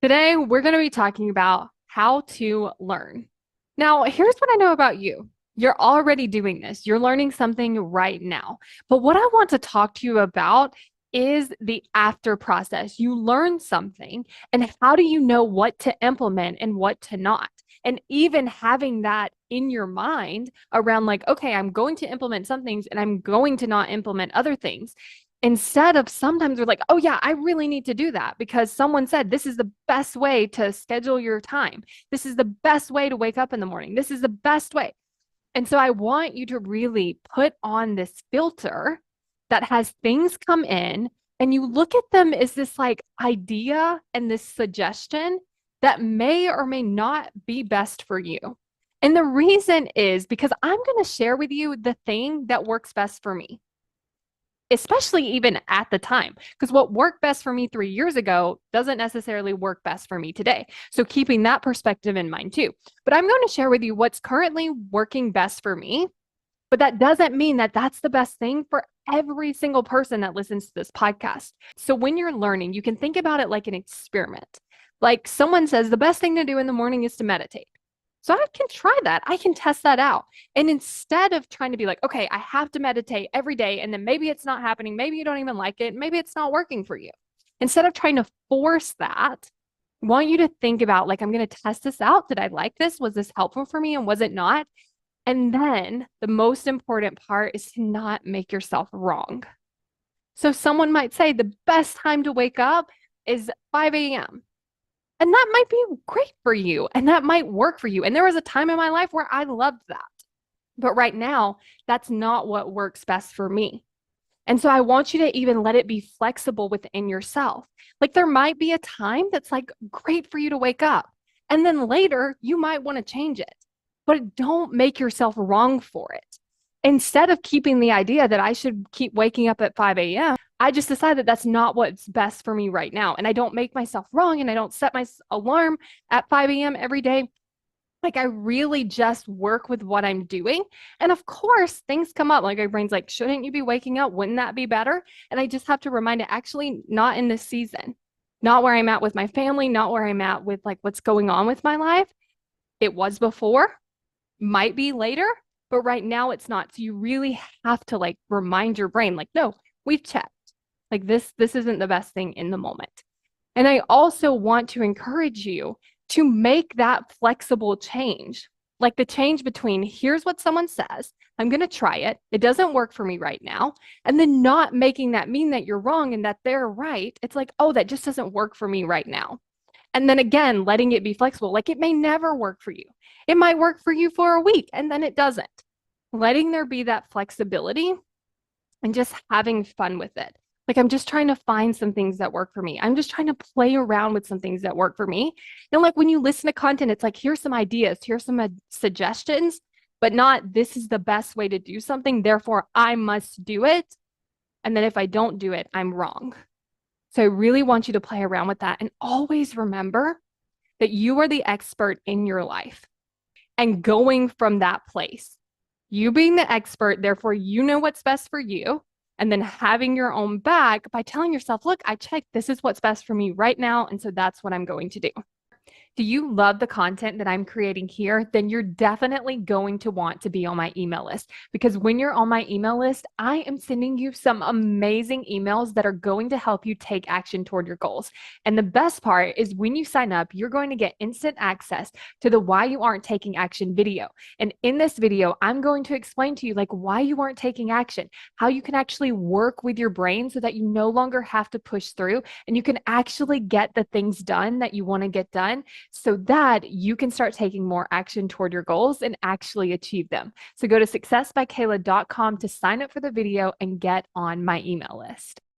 Today, we're going to be talking about how to learn. Now, here's what I know about you. You're already doing this. You're learning something right now. But what I want to talk to you about is the after process. You learn something, and how do you know what to implement and what to not? And even having that in your mind around, like, okay, I'm going to implement some things and I'm going to not implement other things. Instead of sometimes we're like, oh, yeah, I really need to do that because someone said this is the best way to schedule your time. This is the best way to wake up in the morning. This is the best way. And so I want you to really put on this filter that has things come in and you look at them as this like idea and this suggestion that may or may not be best for you. And the reason is because I'm going to share with you the thing that works best for me, especially even at the time, because what worked best for me 3 years ago doesn't necessarily work best for me today. So keeping that perspective in mind too. But I'm going to share with you what's currently working best for me. But that doesn't mean that that's the best thing for every single person that listens to this podcast. So when you're learning, you can think about it like an experiment. Like someone says, the best thing to do in the morning is to meditate. So I can try that. I can test that out. And instead of trying to be like, okay, I have to meditate every day, and then maybe it's not happening, maybe you don't even like it, maybe it's not working for you. Instead of trying to force that, I want you to think about like, I'm going to test this out. Did I like this? Was this helpful for me? And was it not? And then the most important part is to not make yourself wrong. So someone might say the best time to wake up is 5 a.m. And that might be great for you and that might work for you. And there was a time in my life where I loved that. But right now, that's not what works best for me. And so I want you to even let it be flexible within yourself. Like there might be a time that's like great for you to wake up. And then later, you might want to change it, but don't make yourself wrong for it. Instead of keeping the idea that I should keep waking up at 5 a.m., I just decided that's not what's best for me right now. And I don't make myself wrong and I don't set my alarm at 5 a.m. every day. Like I really just work with what I'm doing. And of course, things come up. Like my brain's like, shouldn't you be waking up? Wouldn't that be better? And I just have to remind it, actually, not in this season, not where I'm at with my family, not where I'm at with like what's going on with my life. It was before, might be later, but right now it's not. So you really have to like remind your brain, like, no, we've checked. Like this isn't the best thing in the moment. And I also want to encourage you to make that flexible change. Like the change between here's what someone says, I'm going to try it. It doesn't work for me right now. And then not making that mean that you're wrong and that they're right. It's like, oh, that just doesn't work for me right now. And then again, letting it be flexible. Like it may never work for you. It might work for you for a week and then it doesn't. Letting there be that flexibility and just having fun with it. Like I'm just trying to find some things that work for me. I'm just trying to play around with some things that work for me. And like when you listen to content, it's like, here's some ideas, here's some suggestions, but not this is the best way to do something. Therefore, I must do it. And then if I don't do it, I'm wrong. So I really want you to play around with that and always remember that you are the expert in your life and going from that place. You being the expert, therefore, you know what's best for you. And then having your own back by telling yourself, look, I checked, this is what's best for me right now. And so that's what I'm going to do. Do you love the content that I'm creating here? Then you're definitely going to want to be on my email list because when you're on my email list, I am sending you some amazing emails that are going to help you take action toward your goals. And the best part is when you sign up, you're going to get instant access to the why you aren't taking action video. And in this video, I'm going to explain to you like why you aren't taking action, how you can actually work with your brain so that you no longer have to push through and you can actually get the things done that you want to get done so that you can start taking more action toward your goals and actually achieve them. So go to successbykayla.com to sign up for the video and get on my email list.